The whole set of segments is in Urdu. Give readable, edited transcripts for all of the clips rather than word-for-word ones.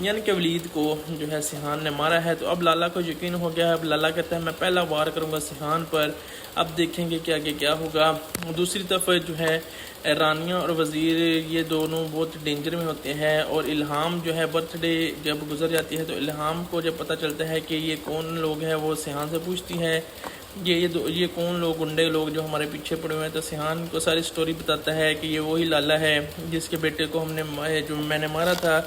یعنی کہ ولید کو جو ہے سیحان نے مارا ہے۔ تو اب لالا کو یقین ہو گیا ہے، اب لالا کہتا ہے میں پہلا وار کروں گا سیحان پر، اب دیکھیں گے کہ آگے کیا ہوگا۔ دوسری طرف جو ہے رانیہ اور وزیر یہ دونوں بہت ڈینجر میں ہوتے ہیں، اور الہام جو ہے برتھ ڈے جب گزر جاتی ہے تو الہام کو جب پتہ چلتا ہے کہ یہ کون لوگ ہیں، وہ سیحان سے پوچھتی ہے یہ کون لوگ گنڈے لوگ جو ہمارے پیچھے پڑے ہوئے ہیں۔ تو سیحان کو ساری سٹوری بتاتا ہے کہ یہ وہی لالا ہے جس کے بیٹے کو میں نے مارا تھا،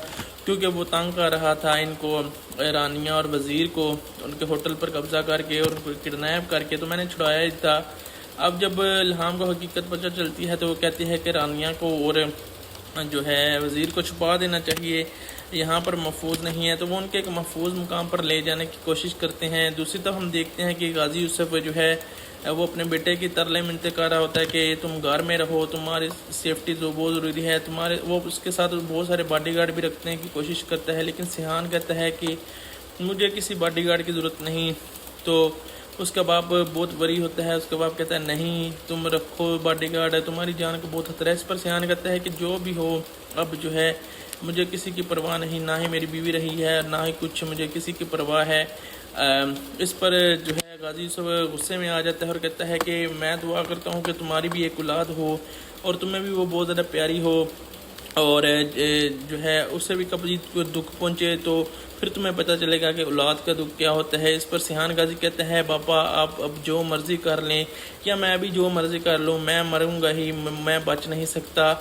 کیونکہ وہ تنگ کر رہا تھا ان کو، رانیہ اور وزیر کو، ان کے ہوٹل پر قبضہ کر کے اور ان کو کڈنیپ کر کے، تو میں نے چھڑایا ہی تھا۔ اب جب الہام کو حقیقت پتہ چلتی ہے تو وہ کہتی ہے کہ رانیہ کو اور جو ہے وزیر کو چھپا دینا چاہیے، یہاں پر محفوظ نہیں ہے، تو وہ ان کے ایک محفوظ مقام پر لے جانے کی کوشش کرتے ہیں۔ دوسری طرف ہم دیکھتے ہیں کہ غازی یوسف جو ہے وہ اپنے بیٹے کی ترلے منتیں کر رہا ہوتا ہے کہ تم گھر میں رہو، تمہاری سیفٹی تو بہت ضروری ہے، وہ اس کے ساتھ بہت سارے باڈی گارڈ بھی رکھنے کی کوشش کرتا ہے، لیکن سیحان کہتا ہے کہ مجھے کسی باڈی گارڈ کی ضرورت نہیں۔ تو اس کا باپ بہت وری ہوتا ہے، اس کا باپ کہتا ہے نہیں تم رکھو باڈی گارڈ، تمہاری جان کو بہت خطرہ ہے۔ اس پر سیحان کہتا ہے کہ جو بھی ہو اب جو ہے مجھے کسی کی پرواہ نہیں، نہ ہی میری بیوی رہی ہے، نہ ہی کچھ مجھے کسی کی پرواہ ہے۔ اس پر جو ہے غازی یوسف غصے میں آ جاتا ہے اور کہتا ہے کہ میں دعا کرتا ہوں کہ تمہاری بھی ایک اولاد ہو اور تمہیں بھی وہ بہت زیادہ پیاری ہو، اور جو ہے اسے بھی کبھی دکھ پہنچے تو پھر تمہیں پتہ چلے گا کہ اولاد کا دکھ کیا ہوتا ہے۔ اس پر سیحان غازی کہتا ہے بابا آپ اب جو مرضی کر لیں یا میں بھی جو مرضی کر لوں، میں مروں گا ہی، میں بچ نہیں سکتا۔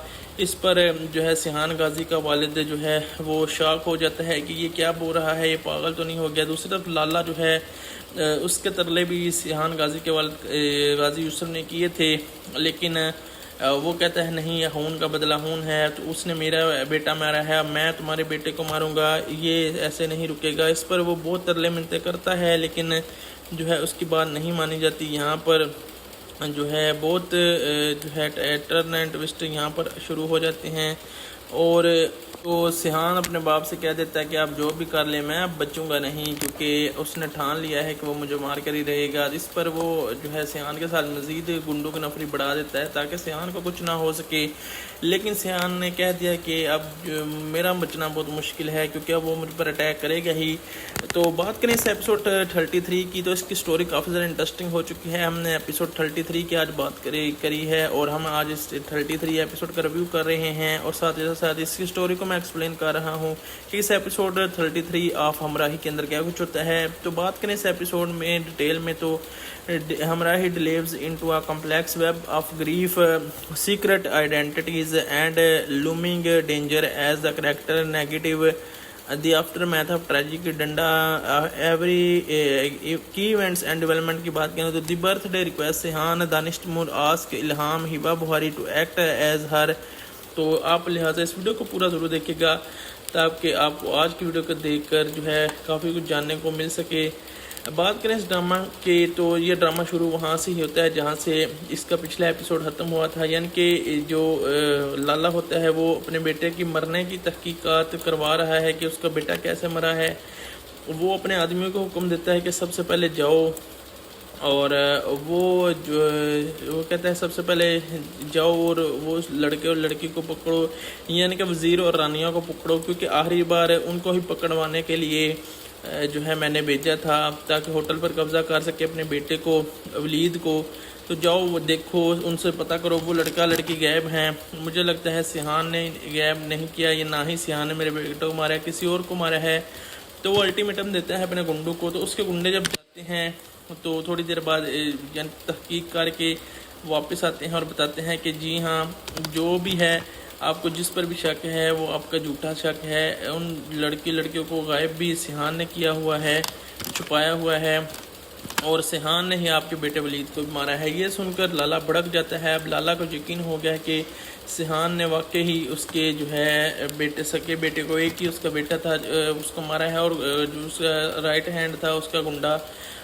اس پر جو ہے سیحان غازی کا والد جو ہے وہ شاک ہو جاتا ہے کہ یہ کیا بول رہا ہے، یہ پاگل تو نہیں ہو گیا۔ دوسری طرف لالا جو ہے اس کے ترلے بھی سیحان غازی کے والد غازی یوسف نے کیے تھے، لیکن وہ کہتا ہے نہیں یہ خون کا بدلہ خون ہے، تو اس نے میرا بیٹا مارا ہے، میں تمہارے بیٹے کو ماروں گا، یہ ایسے نہیں رکے گا۔ اس پر وہ بہت ترلے منتیں کرتا ہے، لیکن جو ہے اس کی بات نہیں مانی جاتی۔ یہاں پر جو ہے بہت جو ہے ٹرن اینڈ ٹوسٹ یہاں پر شروع ہو جاتے ہیں، اور تو سیحان اپنے باپ سے کہہ دیتا ہے کہ آپ جو بھی کر لیں میں اب بچوں گا نہیں، کیونکہ اس نے ٹھان لیا ہے کہ وہ مجھے مار کر ہی رہے گا۔ اس پر وہ جو ہے سیحان کے ساتھ مزید گنڈوں کی نفری بڑھا دیتا ہے تاکہ سیحان کو کچھ نہ ہو سکے، لیکن سیحان نے کہہ دیا کہ اب میرا بچنا بہت مشکل ہے کیونکہ اب وہ مجھ پر اٹیک کرے گا ہی۔ تو بات کریں اس ایپیسوڈ 33 کی، تو اس کی سٹوری کافی زیادہ انٹرسٹنگ ہو چکی ہے۔ ہم نے ایپیسوڈ 33 کی آج بات کری ہے، اور ہم آج اس 33 ایپیسوڈ کا ریویو کر رہے ہیں، اور ساتھ اس کی سٹوری کو میں ایکسپلین کر رہا ہوں کہ اس ایپیسوڈ 33 آف ہمراہی کے اندر کیا کچھ ہوتا ہے۔ تو بات کریں اس ایپیسوڈ میں ڈیٹیل میں، تو Humraahi delivers into a complex web of grief, secret identities and looming danger as the character navigate the aftermath of tragic ڈنڈا ایوری کی ایونٹس اینڈ ڈیولپمنٹ کی بات کریں تو the birthday request سیحان Danish Taimoor ask Ilham Hiba Bukhari to act as her. تو آپ لہٰذا اس ویڈیو کو پورا ضرور دیکھیں گا تاکہ آپ کو آج کی ویڈیو کو دیکھ کر جو ہے کافی کچھ جاننے کو مل سکے۔ بات کریں اس ڈرامہ کی، تو یہ ڈرامہ شروع وہاں سے ہی ہوتا ہے جہاں سے اس کا پچھلا ایپیسوڈ ختم ہوا تھا، یعنی کہ جو لالا ہوتا ہے وہ اپنے بیٹے کی مرنے کی تحقیقات کروا رہا ہے کہ اس کا بیٹا کیسے مرا ہے۔ وہ اپنے آدمیوں کو حکم دیتا ہے کہ سب سے پہلے جاؤ، اور وہ کہتا ہے سب سے پہلے جاؤ اور وہ لڑکے اور لڑکی کو پکڑو، یعنی کہ وزیر اور رانیہ کو پکڑو، کیونکہ آخری بار ان کو ہی پکڑوانے کے لیے جو ہے میں نے بھیجا تھا تاکہ ہوٹل پر قبضہ کر سکے اپنے بیٹے کو، ولید کو۔ تو جاؤ وہ دیکھو، ان سے پتہ کرو وہ لڑکا لڑکی غائب ہیں۔ مجھے لگتا ہے سیحان نے غائب نہیں کیا، یہ نہ ہی سیحان نے میرے بیٹے کو مارا ہے، کسی اور کو مارا ہے۔ تو وہ الٹیمیٹم دیتا ہے اپنے گنڈوں کو، تو اس کے گنڈے جب جاتے ہیں تو تھوڑی دیر بعد یعنی تحقیق کر کے واپس آتے ہیں اور بتاتے ہیں کہ جی ہاں جو بھی ہے آپ کو جس پر بھی شک ہے وہ آپ کا جھوٹا شک ہے، ان لڑکیوں کو غائب بھی سیحان نے کیا ہوا ہے، چھپایا ہوا ہے، اور سیحان نے ہی آپ کے بیٹے ولید کو بھی مارا ہے۔ یہ سن کر لالا بھڑک جاتا ہے۔ اب لالا کو یقین ہو گیا کہ سیحان نے واقعی ہی اس کے جو ہے سکے بیٹے کو، ایک ہی اس کا بیٹا تھا، اس کو مارا ہے، اور جو اس کا رائٹ ہینڈ تھا اس کا گنڈا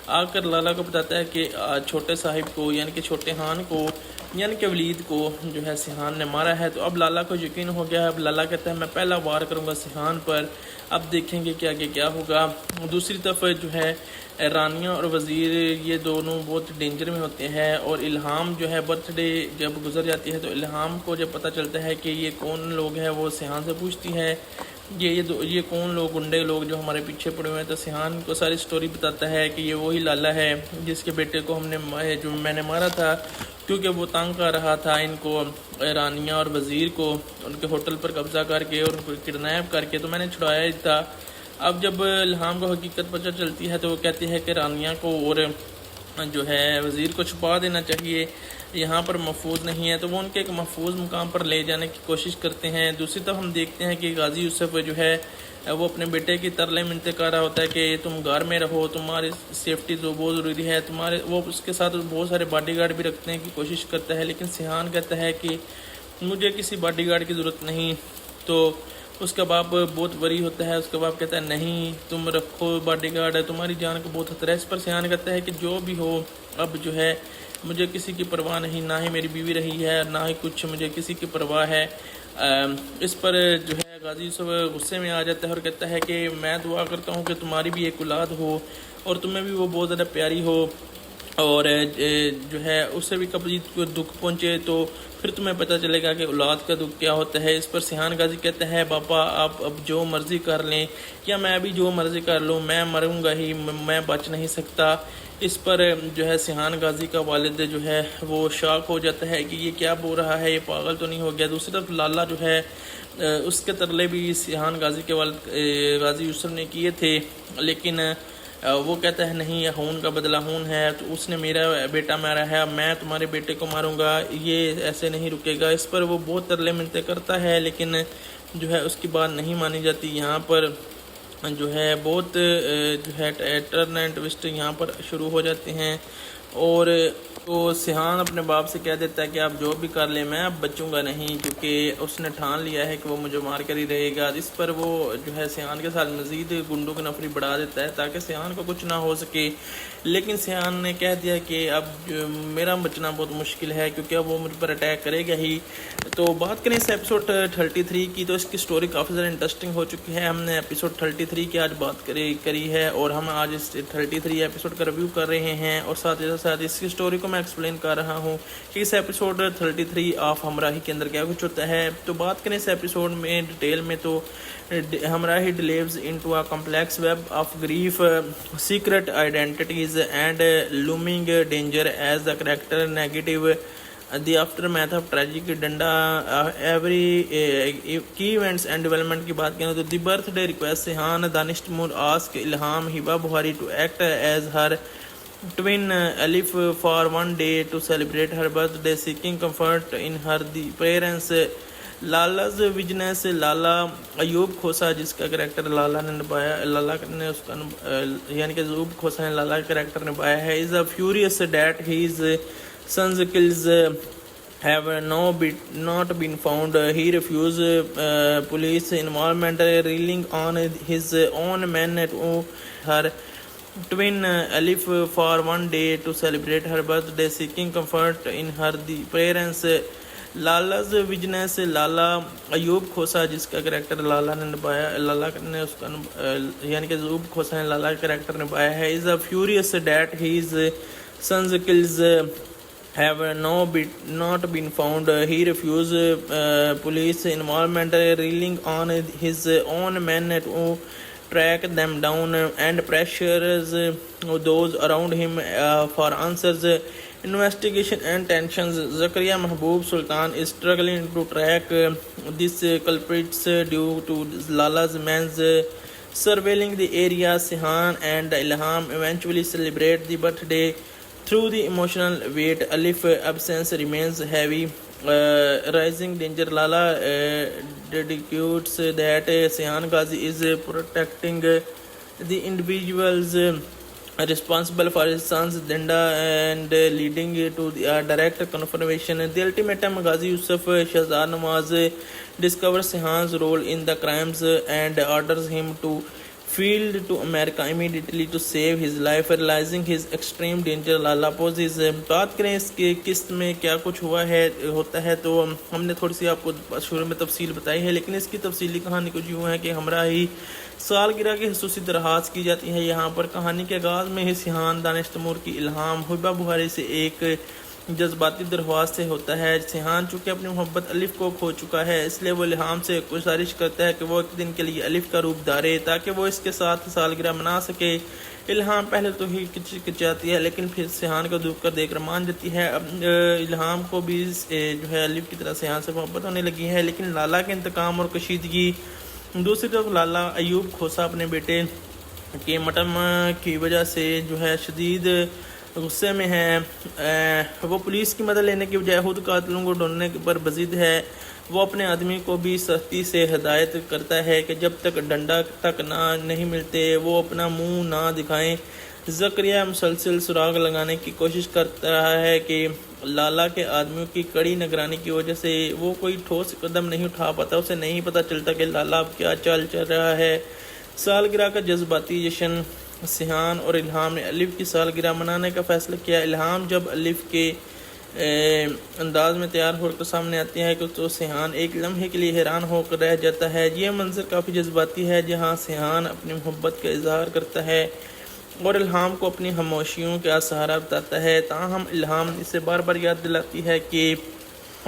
آ کر لالا کو بتاتا ہے کہ چھوٹے صاحب کو یعنی کہ چھوٹے خان کو یعنی کہ ولید کو جو ہے سیحان نے مارا ہے۔ تو اب لالا کو یقین ہو گیا ہے، اب لالا کہتا ہے میں پہلا وار کروں گا سیحان پر، اب دیکھیں گے کہ آگے کیا ہوگا۔ دوسری طرف جو ہے رانیہ اور وزیر یہ دونوں بہت ڈینجر میں ہوتے ہیں، اور الہام جو ہے برتھ ڈے جب گزر جاتی ہے تو الہام کو جب پتہ چلتا ہے کہ یہ کون لوگ ہیں وہ سیحان سے پوچھتی ہے یہ کون لوگ گنڈے لوگ جو ہمارے پیچھے پڑے ہوئے ہیں. تو سیحان کو ساری سٹوری بتاتا ہے کہ یہ وہی لالا ہے جس کے بیٹے کو میں نے مارا تھا کیونکہ وہ تنگ کر رہا تھا ان کو، رانیہ اور وزیر کو، ان کے ہوٹل پر قبضہ کر کے اور ان کو کڈنیپ کر کے. تو میں نے چھڑایا ہی تھا. اب جب الہام کو حقیقت پتہ چلتی ہے تو وہ کہتی ہے کہ رانیہ کو اور جو ہے وزیر کو چھپا دینا چاہیے، یہاں پر محفوظ نہیں ہے. تو وہ ان کے ایک محفوظ مقام پر لے جانے کی کوشش کرتے ہیں. دوسری طرف ہم دیکھتے ہیں کہ غازی یوسف جو ہے وہ اپنے بیٹے کی ترلے منتیں کر رہا ہوتا ہے کہ تم گھر میں رہو، تمہاری سیفٹی تو بہت ضروری ہے. وہ اس کے ساتھ بہت سارے باڈی گارڈ بھی رکھنے کی کوشش کرتا ہے، لیکن سیحان کہتا ہے کہ مجھے کسی باڈی گارڈ کی ضرورت نہیں. تو اس کا باپ بہت وری ہوتا ہے. اس کا باپ کہتا ہے نہیں تم رکھو باڈی گارڈ، تمہاری جان کو بہت خطرہ ہے. اس پر سیحان کہتا ہے کہ جو بھی ہو اب جو ہے مجھے کسی کی پرواہ نہیں، نہ ہی میری بیوی رہی ہے نہ ہی کچھ مجھے کسی کی پرواہ ہے. اس پر جو ہے غازی یوسف غصے میں آ جاتا ہے اور کہتا ہے کہ میں دعا کرتا ہوں کہ تمہاری بھی ایک اولاد ہو اور تمہیں بھی وہ بہت زیادہ پیاری ہو، اور جو ہے اس سے بھی کبھی کوئی دکھ پہنچے تو پھر تمہیں پتہ چلے گا کہ اولاد کا دکھ کیا ہوتا ہے. اس پر سیحان غازی کہتا ہے بابا آپ اب جو مرضی کر لیں یا میں بھی جو مرضی کر لوں، میں مروں گا ہی، میں بچ نہیں سکتا. اس پر جو ہے سیحان غازی کا والد جو ہے وہ شاک ہو جاتا ہے کہ یہ کیا بول رہا ہے، یہ پاگل تو نہیں ہو گیا. دوسری طرف لالا جو ہے اس کے ترلے بھی سیحان غازی کے والد غازی یوسف نے کیے تھے، لیکن وہ کہتا ہے نہیں، خون کا بدلہ خون ہے، تو اس نے میرا بیٹا مارا ہے، میں تمہارے بیٹے کو ماروں گا، یہ ایسے نہیں رکے گا. اس پر وہ بہت ترلے منتیں کرتا ہے لیکن جو ہے اس کی بات نہیں مانی جاتی. یہاں پر جو ہے بہت جو ہے ٹرن اینڈ ٹوسٹ یہاں پر شروع ہو جاتے ہیں. اور تو سیحان اپنے باپ سے کہہ دیتا ہے کہ آپ جو بھی کر لیں میں اب بچوں گا نہیں، کیونکہ اس نے ٹھان لیا ہے کہ وہ مجھے مار کر ہی رہے گا. اس پر وہ جو ہے سیحان کے ساتھ مزید گنڈوں کی نفری بڑھا دیتا ہے تاکہ سیحان کو کچھ نہ ہو سکے. لیکن سیحان نے کہہ دیا کہ اب میرا بچنا بہت مشکل ہے کیونکہ اب وہ مجھ پر اٹیک کرے گا ہی. تو بات کریں اس ایپیسوڈ 33 کی، تو اس کی سٹوری کافی زیادہ انٹرسٹنگ ہو چکی ہے. ہم نے ایپیسوڈ 33 کی آج بات کری ہے اور ہم آج اس 33 ایپیسوڈ کا ریویو کر رہے ہیں، اور ساتھ اس کی سٹوری کو میں ایکسپلین کر رہا ہوں کہ اس ایپیسوڈ 33 آف ہمراہی کے اندر کیا کچھ ہوتا ہے. تو بات کریں اس ایپیسوڈ میں ڈیٹیل میں، تو ہمراہی delves into a complex web of grief, secret identities and looming danger as the character navigate the aftermath of tragic ڈنڈا ایوری کی ایونٹس اینڈ ڈیولپمنٹ کی بات کریں تو the birthday request سیحان Danish Taimoor ask Ilham Hiba Bukhari to act as her twin Alif for one day to celebrate her birthday, seeking comfort in her the parents. لالز وجنس لالا ایوب کھوسا جس کا کریکٹر لالا نے نبھایا، لالا نے اس کا یعنی کہ ایوب کھوسا نے لالا کا کریکٹر نبھایا ہے. Is a furious that has sons kills have not been found. He refused police involvement, relying on his own men to her twin Alif for one day to celebrate her birthday, seeking comfort in her the parents. لالز وجنس لالا ایوب کھوسا جس کا کریکٹر لالا نے نبھایا، لالا نے اس کا یعنی کہ ایوب کھوسا نے لالا کا کریکٹر نبھایا ہے. Is a furious that has sons kills have not been found. He refused police involvement, relying on his own men to track them down and pressures those around him for answers. Investigation and tensions. Zakaria Mahboob Sultan is struggling to track these culprits due to Lala's man's surveilling the area. Seyhan and Ilham eventually celebrate the birthday. Through the emotional weight, Alif absence remains heavy. Rising danger. Lala dedicates that Seyhan Ghazi is protecting the individuals responsible for his son's Dinda and leading to the direct confirmation. The ultimatum. Ghazi Yusuf Shahzad Nawaz discovers Seyhan's role in the crimes and orders him to field to America immediately to save his life. Realizing his extreme danger, Lala poses. بات کریں اس کے قسط میں کیا کچھ ہوتا ہے تو ہم نے تھوڑی سی آپ کو شروع میں تفصیل بتائی ہے، لیکن اس کی تفصیلی کہانی کچھ یوں ہے کہ ہمراہی سالگرہ کی خصوصی درخواست کی جاتی ہے. یہاں پر کہانی کے آغاز میں ہی سیحان دانش تیمور کی الہام ہبہ بخاری سے ایک جذباتی درخواست سے ہوتا ہے۔ سیحان چونکہ اپنی محبت الف کو کھو چکا ہے، اس لیے وہ الہام سے گزارش کرتا ہے کہ وہ ایک دن کے لیے الف کا روپ دھارے تاکہ وہ اس کے ساتھ سالگرہ منا سکے۔ الہام پہلے تو ہی کچاتی ہے لیکن پھر سیحان کو دھوپ کر دیکھ کر مان جاتی ہے۔ اب الہام کو بھی جو ہے الف کی طرح سیحان سے محبت ہونے لگی ہے، لیکن لالا کے انتقام اور کشیدگی۔ دوسری طرف لالا ایوب کھوسا اپنے بیٹے کے مٹم کی وجہ سے جو ہے شدید غصے میں ہے۔ وہ پولیس کی مدد لینے کی بجائے خود قاتلوں کو ڈھونڈنے پر بزد ہے۔ وہ اپنے آدمی کو بھی سختی سے ہدایت کرتا ہے کہ جب تک ڈنڈا تک نہیں ملتے وہ اپنا منہ نہ دکھائیں۔ زکریا مسلسل سراغ لگانے کی کوشش کرتا رہا ہے کہ لالا کے آدمیوں کی کڑی نگرانی کی وجہ سے وہ کوئی ٹھوس قدم نہیں اٹھا پاتا۔ اسے نہیں پتہ چلتا کہ لالا اب کیا چل رہا ہے۔ سالگرہ کا جذباتی جشن۔ سیحان اور الہام نے الف کی سالگرہ منانے کا فیصلہ کیا۔ الہام جب الف کے انداز میں تیار ہو کر سامنے آتی ہے تو سیحان ایک لمحے کے لیے حیران ہو کر رہ جاتا ہے۔ یہ منظر کافی جذباتی ہے جہاں سیحان اپنی محبت کا اظہار کرتا ہے اور الہام کو اپنی خاموشیوں کا سہارا بتاتا ہے۔ تاہم الہام اسے بار بار یاد دلاتی ہے کہ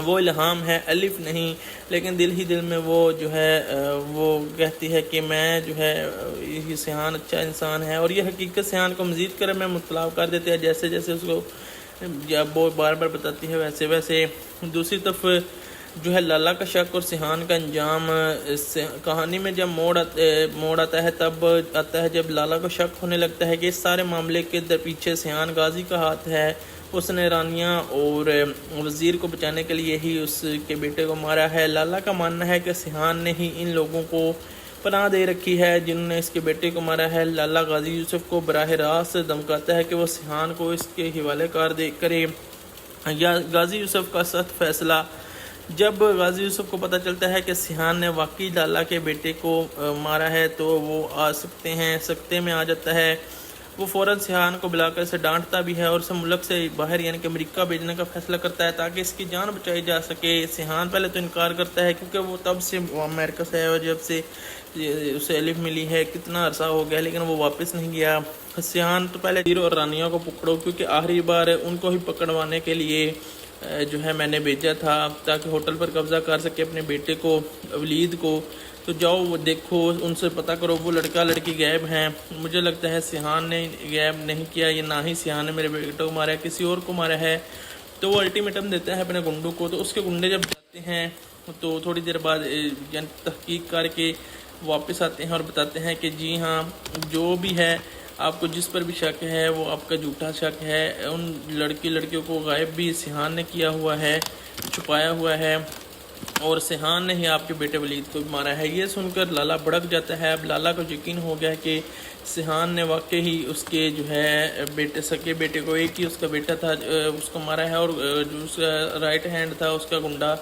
وہ الہام ہے، الف نہیں، لیکن دل ہی دل میں وہ جو ہے وہ کہتی ہے کہ میں جو ہے یہ سیحان اچھا انسان ہے، اور یہ حقیقت سیحان کو مزید کرے میں مطلع کر دیتے ہیں۔ جیسے جیسے اس کو جب وہ بار بار بتاتی ہے ویسے ویسے۔ دوسری طرف جو ہے لالا کا شک اور سیحان کا انجام۔ کہانی میں جب موڑ آتا ہے تب آتا ہے جب لالا کو شک ہونے لگتا ہے کہ اس سارے معاملے کے پیچھے سیحان غازی کا ہاتھ ہے۔ اس نے رانیہ اور وزیر کو بچانے کے لیے ہی اس کے بیٹے کو مارا ہے۔ لالا کا ماننا ہے کہ سیحان نے ہی ان لوگوں کو پناہ دے رکھی ہے جنہوں نے اس کے بیٹے کو مارا ہے۔ لالا غازی یوسف کو براہ راست دھمکاتا ہے کہ وہ سیحان کو اس کے حوالے کرے۔ غازی یوسف کا سخت فیصلہ۔ جب غازی یوسف کو پتہ چلتا ہے کہ سیحان نے واقعی لالا کے بیٹے کو مارا ہے تو وہ سکتے میں آ جاتا ہے۔ وہ فوراً سیحان کو بلا کر اسے ڈانٹتا بھی ہے اور اسے ملک سے باہر یعنی کہ امریکہ بھیجنے کا فیصلہ کرتا ہے تاکہ اس کی جان بچائی جا سکے۔ سیحان پہلے تو انکار کرتا ہے کیونکہ وہ تب سے امریکہ سے ہے اور جب سے اسے الف ملی ہے کتنا عرصہ ہو گیا، لیکن وہ واپس نہیں گیا۔ سیحان تو پہلے وزیر اور رانیہ کو پکڑو کیونکہ آخری بار ان کو ہی پکڑوانے کے لیے جو ہے میں نے بھیجا تھا تاکہ ہوٹل پر قبضہ کر سکے اپنے بیٹے کو ولید کو۔ تو جاؤ وہ دیکھو، ان سے پتہ کرو وہ لڑکا لڑکی غائب ہیں۔ مجھے لگتا ہے سیحان نے غائب نہیں کیا، یہ نہ ہی سیحان نے میرے بیٹے کو مارا ہے، کسی اور کو مارا ہے۔ تو وہ الٹیمیٹم دیتا ہے اپنے گنڈوں کو۔ تو اس کے گنڈے جب جاتے ہیں تو تھوڑی دیر بعد یعنی تحقیق کر کے واپس آتے ہیں اور بتاتے ہیں کہ جی ہاں جو بھی ہے آپ کو جس پر بھی شک ہے وہ آپ کا جھوٹا شک ہے۔ ان لڑکیوں کو غائب بھی سیحان نے کیا ہوا ہے، چھپایا ہوا ہے، اور سیحان نے ہی آپ کے بیٹے ولید کو بھی مارا ہے۔ یہ سن کر لالا بھڑک جاتا ہے۔ اب لالا کو یقین ہو گیا کہ سیحان نے واقعی ہی اس کے جو ہے سکے بیٹے کو، ایک ہی اس کا بیٹا تھا، اس کو مارا ہے، اور جو اس کا رائٹ ہینڈ تھا اس کا گنڈا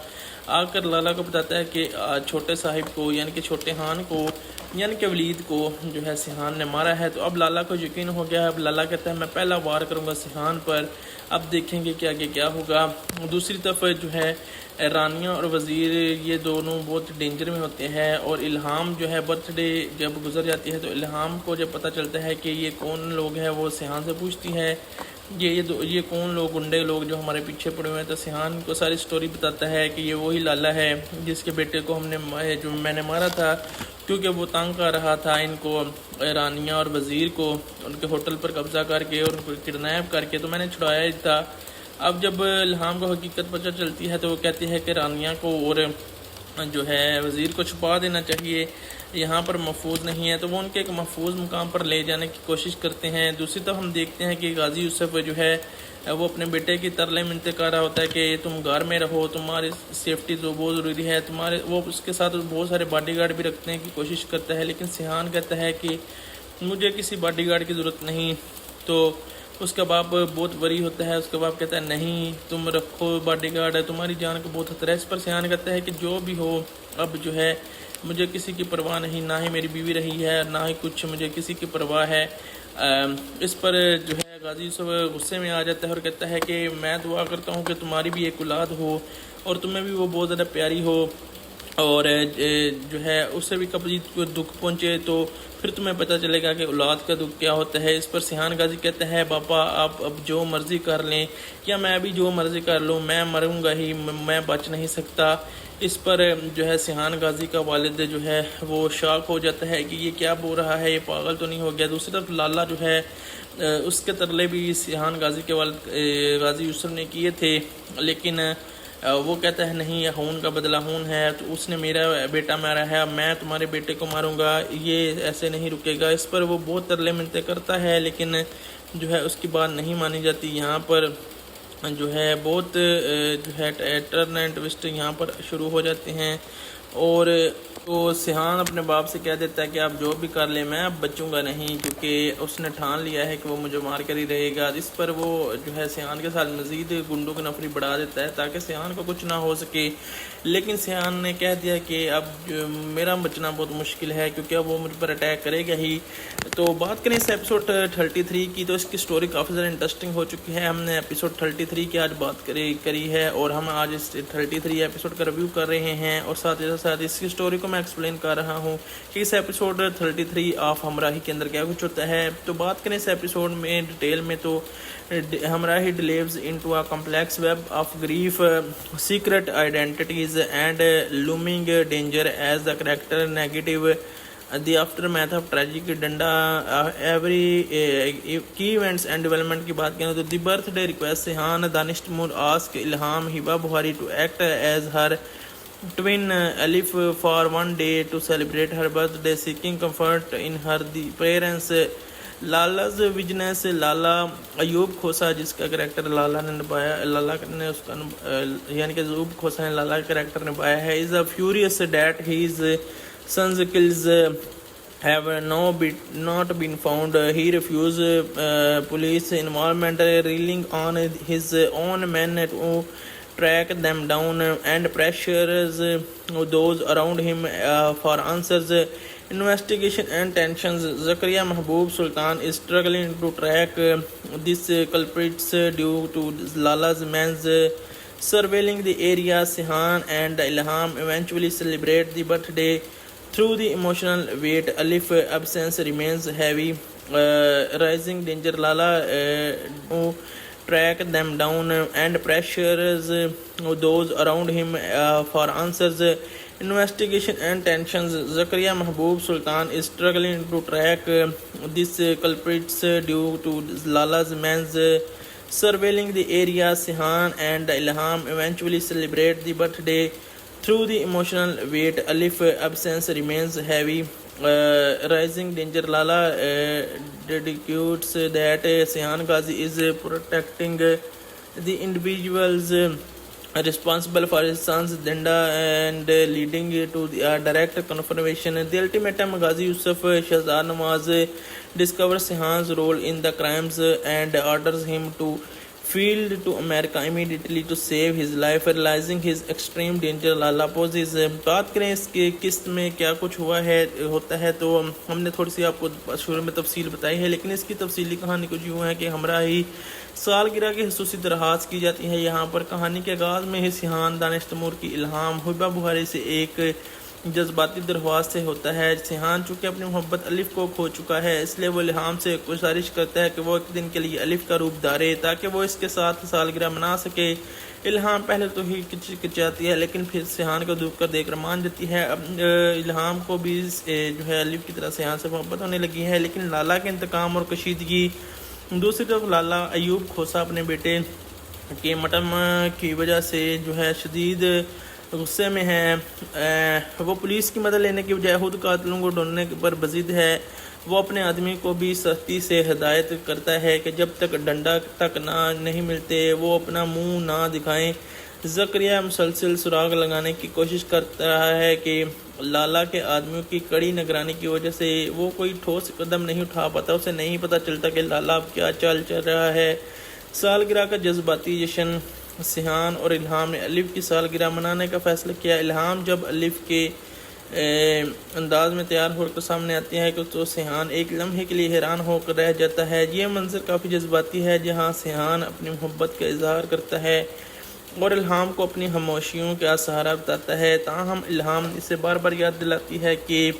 آ کر لالا کو بتاتا ہے کہ چھوٹے صاحب کو یعنی کہ چھوٹے خان کو یعنی کہ ولید کو جو ہے سیحان نے مارا ہے۔ تو اب لالا کو یقین ہو گیا ہے۔ اب لالا کہتا ہے میں پہلا وار کروں گا سیحان پر، اب دیکھیں گے کہ آگے کیا ہوگا۔ دوسری طرف جو ہے رانیہ اور وزیر یہ دونوں بہت ڈینجر میں ہوتے ہیں، اور الہام جو ہے برتھ ڈے جب گزر جاتی ہے تو الہام کو جب پتہ چلتا ہے کہ یہ کون لوگ ہیں وہ سیحان سے پوچھتی ہے یہ کون لوگ گنڈے لوگ جو ہمارے پیچھے پڑے ہوئے ہیں۔ تو سیحان کو ساری سٹوری بتاتا ہے کہ یہ وہی لالا ہے جس کے بیٹے کو میں نے مارا تھا کیونکہ وہ تنگ کر رہا تھا ان کو، رانیہ اور وزیر کو، ان کے ہوٹل پر قبضہ کر کے اور ان کو کڈنیپ کر کے، تو میں نے چھڑایا ہی تھا۔ اب جب الہام کو حقیقت پتہ چلتی ہے تو وہ کہتی ہے کہ رانیہ کو اور جو ہے وزیر کو چھپا دینا چاہیے، یہاں پر محفوظ نہیں ہے، تو وہ ان کے ایک محفوظ مقام پر لے جانے کی کوشش کرتے ہیں۔ دوسری طرف ہم دیکھتے ہیں کہ غازی یوسف جو ہے وہ اپنے بیٹے کی ترلے منتیں کر رہا ہوتا ہے کہ تم گھر میں رہو، تمہاری سیفٹی تو بہت ضروری ہے، وہ اس کے ساتھ بہت سارے باڈی گارڈ بھی رکھنے کی کوشش کرتا ہے، لیکن سیحان کہتا ہے کہ مجھے کسی باڈی گارڈ کی ضرورت نہیں۔ تو اس کا باپ بہت وری ہوتا ہے، اس کا باپ کہتا ہے نہیں تم رکھو باڈی گارڈ، تمہاری جان کو بہت خطرہ ہے۔ اس پر سیحان کہتا ہے کہ جو بھی ہو اب جو ہے مجھے کسی کی پرواہ نہیں، نہ ہی میری بیوی رہی ہے، نہ ہی کچھ مجھے کسی کی پرواہ ہے۔ اس پر جو ہے غازی یوسف غصے میں آ جاتا ہے اور کہتا ہے کہ میں دعا کرتا ہوں کہ تمہاری بھی ایک اولاد ہو اور تمہیں بھی وہ بہت زیادہ پیاری ہو، اور جو ہے اس سے بھی کبھی کوئی دکھ پہنچے تو پھر تمہیں پتہ چلے گا کہ اولاد کا دکھ کیا ہوتا ہے۔ اس پر سیحان غازی کہتا ہے پاپا آپ اب جو مرضی کر لیں یا میں بھی جو مرضی کر لوں، میں مروں گا ہی، میں بچ نہیں سکتا۔ اس پر جو ہے سیحان غازی کا والد جو ہے وہ شاک ہو جاتا ہے کہ یہ کیا بول رہا ہے، یہ پاگل تو نہیں ہو گیا۔ دوسری طرف لالا جو ہے اس کے ترلے بھی سیحان غازی کے والد غازی یوسف نے کیے تھے، لیکن وہ کہتا ہے نہیں، خون کا بدلہ خون ہے، تو اس نے میرا بیٹا مارا ہے، اب میں تمہارے بیٹے کو ماروں گا، یہ ایسے نہیں رکے گا۔ اس پر وہ بہت ترلے منتیں کرتا ہے، لیکن جو ہے اس کی بات نہیں مانی جاتی۔ یہاں پر جو ہے بہت جو ہے ٹرن اینڈ ٹوسٹ یہاں پر شروع ہو جاتے ہیں، اور تو سیحان اپنے باپ سے کہہ دیتا ہے کہ آپ جو بھی کر لیں میں اب بچوں گا نہیں، کیونکہ اس نے ٹھان لیا ہے کہ وہ مجھے مار کر ہی رہے گا۔ اس پر وہ جو ہے سیحان کے ساتھ مزید گنڈوں کی نفری بڑھا دیتا ہے تاکہ سیحان کو کچھ نہ ہو سکے، لیکن سیحان نے کہہ دیا کہ اب میرا بچنا بہت مشکل ہے کیونکہ اب وہ مجھ پر اٹیک کرے گا ہی۔ تو بات کریں اس ایپیسوڈ 33 کی، تو اس کی سٹوری کافی زیادہ انٹرسٹنگ ہو چکی ہے۔ ہم نے ایپیسوڈ 33 کی آج بات کری ہے، اور ہم آج اس 33 ایپیسوڈ کا ریویو کر رہے ہیں، اور ساتھ اس کی سٹوری کو میں ایکسپلین کر رہا ہوں کہ اس ایپیسوڈ 33 آف ہمراہی کے اندر کیا کچھ ہوتا ہے۔ تو بات کریں اس ایپیسوڈ میں ڈیٹیل میں، تو ہمراہی delves into a complex web of grief, secret identities and looming danger as the character navigate the aftermath of tragic ڈنڈا ایوری کی ایونٹس اینڈ ڈیولپمنٹ کی بات کریں تو the birthday request سیحان Danish Taimoor ask Ilham Hiba Bukhari to act as her twin Alif for one day to celebrate her birthday, seeking comfort in her the parents. لالز وجنس لالا ایوب کھوسا جس کا کریکٹر لالا نے نبھایا، لالا نے اس کا یعنی کہ ایوب کھوسا نے لالا کا کریکٹر نبھایا ہے، is a furious that his son's kills have not been found. He refused police involvement, relying on his own men to track them down and pressures those around him for answers. Investigation and tensions. Zakaria Mahboob Sultan is struggling to track these culprits due to Lala's man's surveilling the area. Seyhan and Ilham eventually celebrate the birthday through the emotional weight. Alif absence remains heavy, rising danger. Lala track them down and pressures those around him for answers. Investigation and tensions. Zakaria Mahboob Sultan is struggling to track these culprits due to Lala's man's surveilling the area. Seyhan and Ilham eventually celebrate the birthday through the emotional weight. Alif absence remains heavy, rising danger. Lala dedicates that Seyhan Ghazi is protecting the individuals responsible for his son's denda and leading to the direct confirmation. The ultimatum. Ghazi Yusuf Shahzad Nawaz discovers Seyhan's role in the crimes and orders him to field to America immediately to save his life, realizing his extreme danger. Lala poses. بات کریں اس کے قسط میں کیا کچھ ہوتا ہے تو ہم نے تھوڑی سی آپ کو شروع میں تفصیل بتائی ہے، لیکن اس کی تفصیلی کہانی کچھ یوں ہے کہ ہمراہی سالگرہ کی خصوصی درخواست کی جاتی ہے۔ یہاں پر کہانی کے آغاز میں ہی سیحان دانش تیمور کی الہام ہبہ بخاری سے ایک جذباتی درخواست سے ہوتا ہے۔ سیحان چونکہ اپنی محبت الف کو کھو چکا ہے، اس لیے وہ الہام سے گزارش کرتا ہے کہ وہ ایک دن کے لیے الف کا روپ دھارے تاکہ وہ اس کے ساتھ سالگرہ منا سکے۔ الہام پہلے تو ہی کچاتی ہے، لیکن پھر سیحان کو دھوپ کر دیکھ کر مان جاتی ہے۔ اب الہام کو بھی جو ہے الف کی طرح سیحان سے محبت ہونے لگی ہے، لیکن لالا کے انتقام اور کشیدگی۔ دوسری طرف لالا ایوب کھوسا اپنے بیٹے کے مٹم کی وجہ سے جو ہے شدید غصے میں ہے۔ وہ پولیس کی مدد لینے کی بجائے خود قاتلوں کو ڈھونڈنے پر بزد ہے۔ وہ اپنے آدمی کو بھی سختی سے ہدایت کرتا ہے کہ جب تک ڈنڈا تک نہیں ملتے وہ اپنا منہ نہ دکھائیں۔ زکریا مسلسل سراغ لگانے کی کوشش کرتا رہا ہے کہ لالا کے آدمیوں کی کڑی نگرانی کی وجہ سے وہ کوئی ٹھوس قدم نہیں اٹھا پاتا۔ اسے نہیں پتہ چلتا کہ لالا اب کیا چل رہا ہے۔ سالگرہ کا جذباتی جشن۔ سیحان اور الہام نے الف کی سالگرہ منانے کا فیصلہ کیا۔ الہام جب الف کے انداز میں تیار ہو کر سامنے آتی ہے تو سیحان ایک لمحے کے لیے حیران ہو کر رہ جاتا ہے۔ یہ منظر کافی جذباتی ہے جہاں سیحان اپنی محبت کا اظہار کرتا ہے اور الہام کو اپنی خاموشیوں کا سہارا بتاتا ہے۔ تاہم الہام اسے بار بار یاد دلاتی ہے کہ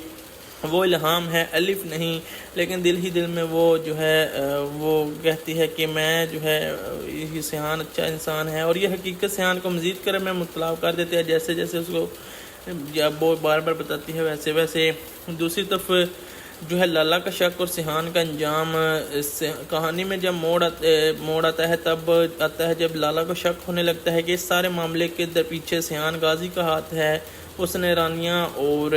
وہ الہام ہے، الف نہیں، لیکن دل ہی دل میں وہ جو ہے وہ کہتی ہے کہ میں جو ہے یہ سیحان اچھا انسان ہے، اور یہ حقیقت سیحان کو مزید کرے میں مطلع کر دیتے ہیں، جیسے جیسے اس کو جب وہ بار بار بتاتی ہے ویسے ویسے۔ دوسری طرف جو ہے لالا کا شک اور سیحان کا انجام، کہانی میں جب موڑ آتا ہے تب آتا ہے جب لالا کو شک ہونے لگتا ہے کہ اس سارے معاملے کے پیچھے سیحان غازی کا ہاتھ ہے، اس نے رانیہ اور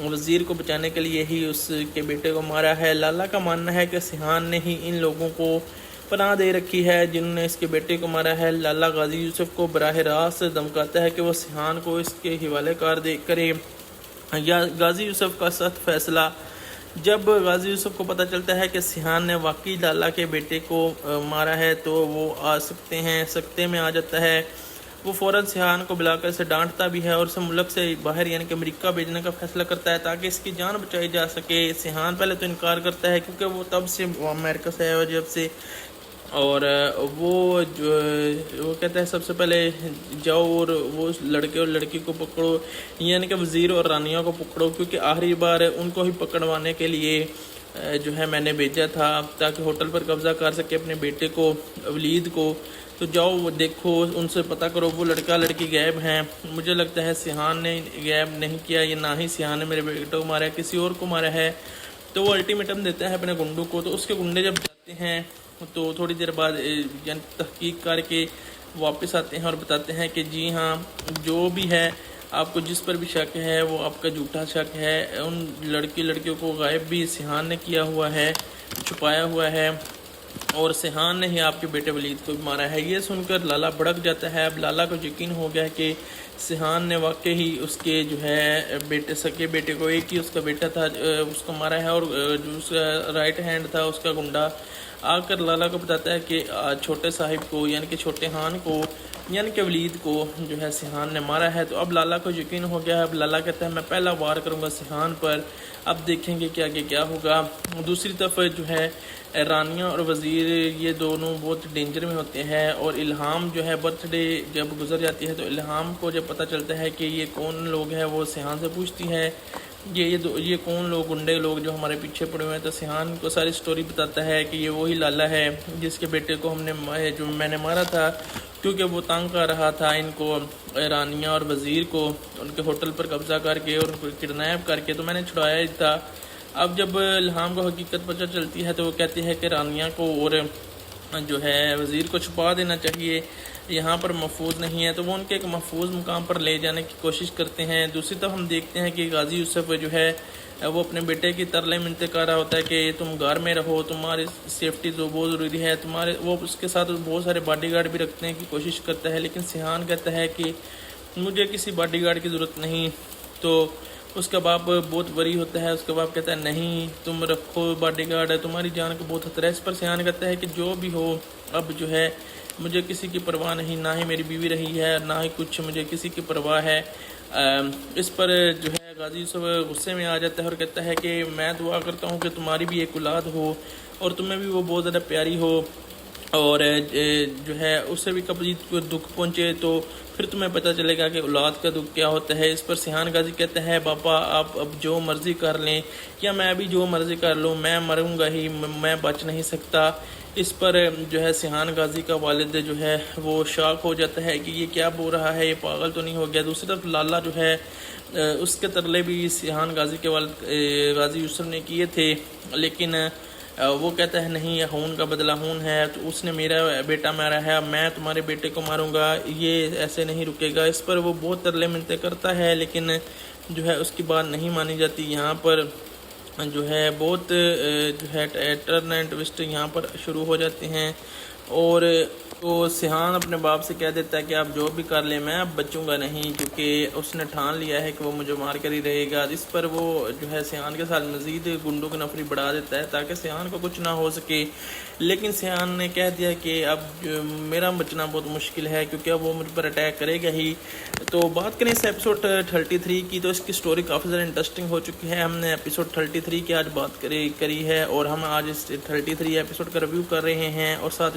وزیر کو بچانے کے لیے ہی اس کے بیٹے کو مارا ہے۔ لالا کا ماننا ہے کہ سیحان نے ہی ان لوگوں کو پناہ دے رکھی ہے جنہوں نے اس کے بیٹے کو مارا ہے۔ لالا غازی یوسف کو براہ راست دھمکاتا ہے کہ وہ سیحان کو اس کے حوالے کرے یا غازی یوسف کا سخت فیصلہ۔ جب غازی یوسف کو پتہ چلتا ہے کہ سیحان نے واقعی لالا کے بیٹے کو مارا ہے تو وہ سکتے میں آ جاتا ہے۔ وہ فوراً سیحان کو بلا کر اسے ڈانٹتا بھی ہے اور اسے ملک سے باہر یعنی کہ امریکہ بھیجنے کا فیصلہ کرتا ہے تاکہ اس کی جان بچائی جا سکے۔ سیحان پہلے تو انکار کرتا ہے کیونکہ وہ تب سے امریکہ سے ہے اور جب سے، اور وہ کہتا ہے سب سے پہلے جاؤ اور وہ لڑکے اور لڑکی کو پکڑو، یعنی کہ وزیر اور رانیہ کو پکڑو، کیونکہ آخری بار ان کو ہی پکڑوانے کے لیے جو ہے میں نے بھیجا تھا تاکہ ہوٹل پر قبضہ کر سکے اپنے بیٹے کو ولید کو۔ تو جاؤ وہ دیکھو، ان سے پتہ کرو وہ لڑکا لڑکی غائب ہیں۔ مجھے لگتا ہے سیحان نے غائب نہیں کیا، یہ نہ ہی سیحان نے میرے بیٹے کو مارا ہے، کسی اور کو مارا ہے۔ تو وہ الٹیمیٹم دیتا ہے اپنے گنڈوں کو، تو اس کے گنڈے جب جاتے ہیں تو تھوڑی دیر بعد یعنی تحقیق کر کے واپس آتے ہیں اور بتاتے ہیں کہ جی ہاں جو بھی ہے آپ کو جس پر بھی شک ہے وہ آپ کا جھوٹا شک ہے، ان لڑکیوں کو غائب بھی سیحان نے کیا ہوا ہے، چھپایا ہوا ہے، اور سیحان نے ہی آپ کے بیٹے ولید کو بھی مارا ہے۔ یہ سن کر لالا بھڑک جاتا ہے۔ اب لالا کو یقین ہو گیا کہ سیحان نے واقعی اس کے جو ہے سکے بیٹے کو، ایک ہی اس کا بیٹا تھا، اس کو مارا ہے، اور جو اس کا رائٹ ہینڈ تھا اس کا گنڈا آ کر لالا کو بتاتا ہے کہ چھوٹے صاحب کو یعنی کہ چھوٹے خان کو یعنی کہ ولید کو جو ہے سیحان نے مارا ہے۔ تو اب لالا کو یقین ہو گیا ہے۔ اب لالا کہتا ہے میں پہلا وار کروں گا سیحان پر، اب دیکھیں گے کہ آگے کیا ہوگا۔ دوسری طرف جو ہے رانیہ اور وزیر یہ دونوں بہت ڈینجر میں ہوتے ہیں، اور الہام جو ہے برتھ ڈے جب گزر جاتی ہے تو الہام کو جب پتہ چلتا ہے کہ یہ کون لوگ ہیں وہ سیحان سے پوچھتی ہے یہ کون لوگ گنڈے لوگ جو ہمارے پیچھے پڑے ہوئے ہیں۔ تو سیحان کو ساری سٹوری بتاتا ہے کہ یہ وہی لالا ہے جس کے بیٹے کو میں نے مارا تھا، کیونکہ وہ تنگ کر رہا تھا ان کو، رانیہ اور وزیر کو، ان کے ہوٹل پر قبضہ کر کے اور ان کو کڈنیپ کر کے، تو میں نے چھڑایا ہی تھا۔ اب جب الہام کو حقیقت پتہ چلتی ہے تو وہ کہتی ہے کہ رانیہ کو اور جو ہے وزیر کو چھپا دینا چاہیے، یہاں پر محفوظ نہیں ہے، تو وہ ان کے ایک محفوظ مقام پر لے جانے کی کوشش کرتے ہیں۔ دوسری طرف ہم دیکھتے ہیں کہ غازی یوسف جو ہے وہ اپنے بیٹے کی ترلے منتے کر رہا ہوتا ہے کہ تم گھر میں رہو، تمہاری سیفٹی تو بہت ضروری ہے، وہ اس کے ساتھ بہت سارے باڈی گارڈ بھی رکھنے کی کوشش کرتا ہے، لیکن سیحان کہتا ہے کہ مجھے کسی باڈی گارڈ کی ضرورت نہیں۔ تو اس کا باپ بہت وری ہوتا ہے، اس کا باپ کہتا ہے نہیں تم رکھو باڈی گارڈ، تمہاری جان کو بہت خطرہ ہے۔ اس پر سیحان کہتا ہے کہ جو بھی ہو اب جو ہے مجھے کسی کی پرواہ نہیں، نہ ہی میری بیوی رہی ہے، نہ ہی کچھ مجھے کسی کی پرواہ ہے۔ اس پر جو ہے غازی یوسف غصے میں آ جاتا ہے اور کہتا ہے کہ میں دعا کرتا ہوں کہ تمہاری بھی ایک اولاد ہو اور تمہیں بھی وہ بہت زیادہ پیاری ہو، اور جو ہے اسے بھی کبھی دکھ پہنچے تو پھر تمہیں پتہ چلے گا کہ اولاد کا دکھ کیا ہوتا ہے۔ اس پر سیحان غازی کہتا ہے بابا آپ اب جو مرضی کر لیں یا میں بھی جو مرضی کر لوں، میں مروں گا ہی، میں بچ نہیں سکتا۔ اس پر جو ہے سیحان غازی کا والد جو ہے وہ شاک ہو جاتا ہے کہ یہ کیا بول رہا ہے، یہ پاگل تو نہیں ہو گیا۔ دوسری طرف لالا جو ہے اس کے ترلے بھی سیحان غازی کے والد غازی یوسف نے کیے تھے، لیکن وہ کہتا ہے نہیں یہ خون کا بدلہ خون ہے، تو اس نے میرا بیٹا مارا ہے، میں تمہارے بیٹے کو ماروں گا، یہ ایسے نہیں رکے گا۔ اس پر وہ بہت ترلے منتے کرتا ہے، لیکن جو ہے اس کی بات نہیں مانی جاتی۔ یہاں پر جو ہے بہت جو ہے ٹرن اینڈ ٹوسٹ یہاں پر شروع ہو جاتے ہیں، اور تو سیحان اپنے باپ سے کہہ دیتا ہے کہ آپ جو بھی کر لیں میں اب بچوں گا نہیں، کیونکہ اس نے ٹھان لیا ہے کہ وہ مجھے مار کر ہی رہے گا۔ اس پر وہ جو ہے سیحان کے ساتھ مزید گنڈوں کی نفری بڑھا دیتا ہے تاکہ سیحان کو کچھ نہ ہو سکے، لیکن سیحان نے کہہ دیا کہ اب میرا بچنا بہت مشکل ہے کیونکہ اب وہ مجھ پر اٹیک کرے گا ہی۔ تو بات کریں اس ایپیسوڈ 33 کی، تو اس کی سٹوری کافی زیادہ انٹرسٹنگ ہو چکی ہے۔ ہم نے ایپیسوڈ 33 کی آج بات کری ہے، اور ہم آج اس 33 ایپیسوڈ کا ریویو کر رہے ہیں، اور ساتھ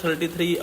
33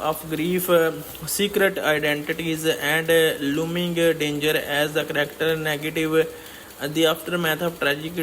of grief, secret identities and looming danger as the character negative the aftermath of tragic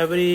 every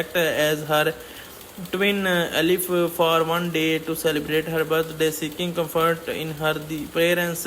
act as her twin Alif for one day to celebrate her birthday, seeking comfort in her the parents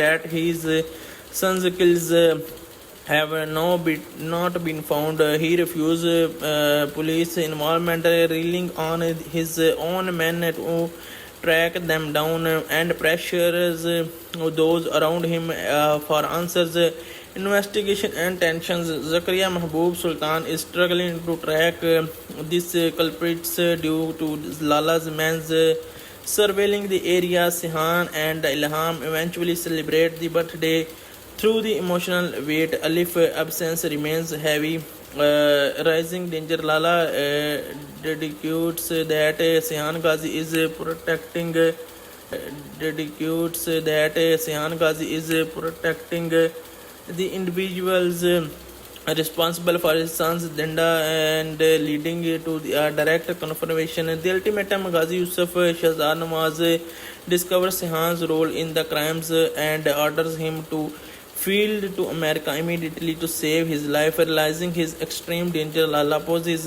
that his son's kills have not been found. He refused police involvement, relying on his own men to track them down and pressures those around him for answers. Investigation and tensions. Zakaria Mahboob Sultan is struggling to track these culprits due to Lala's man's surveilling the area. Sihan and Ilham eventually celebrate the birthday through the emotional weight. Alif absence remains heavy. Rising danger. Lala dedicates that Sihan Ghazi is protecting the individuals responsible for his son's danda and leading to the direct confrontation. The ultimatum. Ghazi Yusuf Shahzad Nawaz discovers Sihan's role in the crimes and orders him to flee to America immediately to save his life, realizing his extreme danger. Lala poses.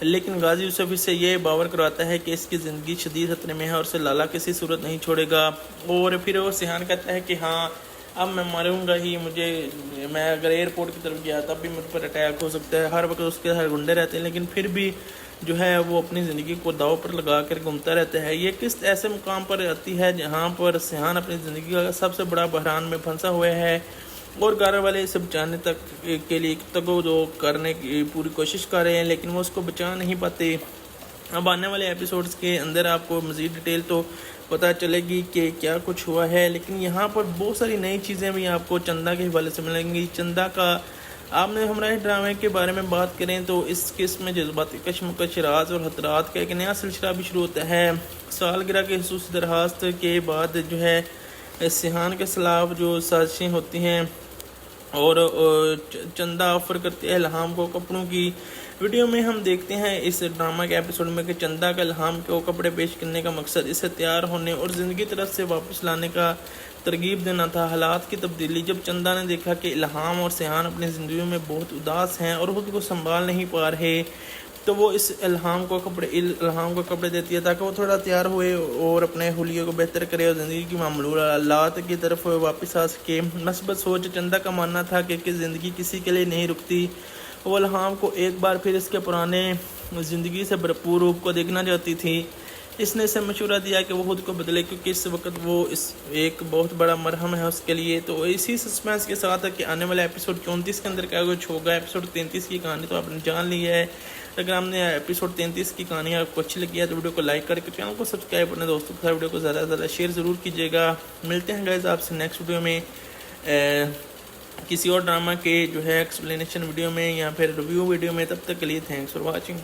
لیکن غازی یوسف اس سے یہ باور کرواتا ہے کہ اس کی زندگی شدید خطرے میں ہے اور اسے لالا کسی صورت نہیں چھوڑے گا. اور پھر وہ سیحان کہتا ہے کہ ہاں اب میں مروں گا ہی, میں اگر ایئرپورٹ کی طرف گیا تب بھی مجھ پر اٹیک ہو سکتا ہے. ہر وقت اس کے ہر گنڈے رہتے ہیں لیکن پھر بھی جو ہے وہ اپنی زندگی کو داؤ پر لگا کر گھومتا رہتا ہے. یہ قسط ایسے مقام پر آتی ہے جہاں پر سیحان اپنی زندگی کا سب سے بڑا بحران میں پھنسا ہوا ہے اور گھر والے اسے بچانے تک کے لیے تگو دو کرنے کی پوری کوشش کر رہے ہیں لیکن وہ اس کو بچا نہیں پاتے. اب آنے والے ایپیسوڈز کے اندر آپ کو مزید ڈیٹیل تو پتہ چلے گی کہ کیا کچھ ہوا ہے, لیکن یہاں پر بہت ساری نئی چیزیں بھی آپ کو چندہ کے حوالے سے ملیں گی. چندہ کا آپ نے ہمارے ڈرامے کے بارے میں بات کریں تو اس قسم میں جذباتی کشمکش, راز اور خطرات کا ایک نیا سلسلہ بھی شروع ہوتا ہے. سالگرہ کی خصوصی درخواست کے بعد جو ہے سیحان کے خلاف جو سازشیں ہوتی ہیں اور چندہ آفر کرتے ہیں الہام کو کپڑوں کی. ویڈیو میں ہم دیکھتے ہیں اس ڈرامہ کے ایپیسوڈ میں کہ چندہ کا الہام کو کپڑے پیش کرنے کا مقصد اسے تیار ہونے اور زندگی طرف سے واپس لانے کا ترغیب دینا تھا. حالات کی تبدیلی جب چندہ نے دیکھا کہ الہام اور سیحان اپنی زندگیوں میں بہت اداس ہیں اور خود کو سنبھال نہیں پا رہے تو وہ اس الہام کو کپڑے دیتی ہے تاکہ وہ تھوڑا تیار ہوئے اور اپنے حلیے کو بہتر کرے اور زندگی کی معمولات کی طرف واپس آ سکے. مثبت سوچ چندہ کا ماننا تھا کہ زندگی کسی کے لیے نہیں رکتی. وہ الہام کو ایک بار پھر اس کے پرانے زندگی سے بھرپور روپ کو دیکھنا چاہتی تھی. اس نے اسے مشورہ دیا کہ وہ خود کو بدلے کیونکہ اس وقت وہ ایک بہت بڑا مرہم ہے اس کے لیے. تو اسی سسپینس کے ساتھ ہے کہ آنے والے ایپیسوڈ 34 کے اندر کیا کچھ ہوگا. ایپیسوڈ 33 کی کہانی تو آپ نے جان لی ہے. اگر ہم نے ایپیسوڈ 33 کی کہانی آپ کو اچھی لگی ہے تو ویڈیو کو لائک کر کے چینل کو سبسکرائب اپنے دوستوں کے ساتھ ویڈیو کو زیادہ سے زیادہ شیئر ضرور کیجیے گا. ملتے ہیں گائز آپ سے نیکسٹ ویڈیو میں کسی اور ڈرامہ کے جو ہے ایکسپلینیشن ویڈیو میں یا پھر ریویو ویڈیو میں. تب تک کے لیے تھینکس فار واچنگ.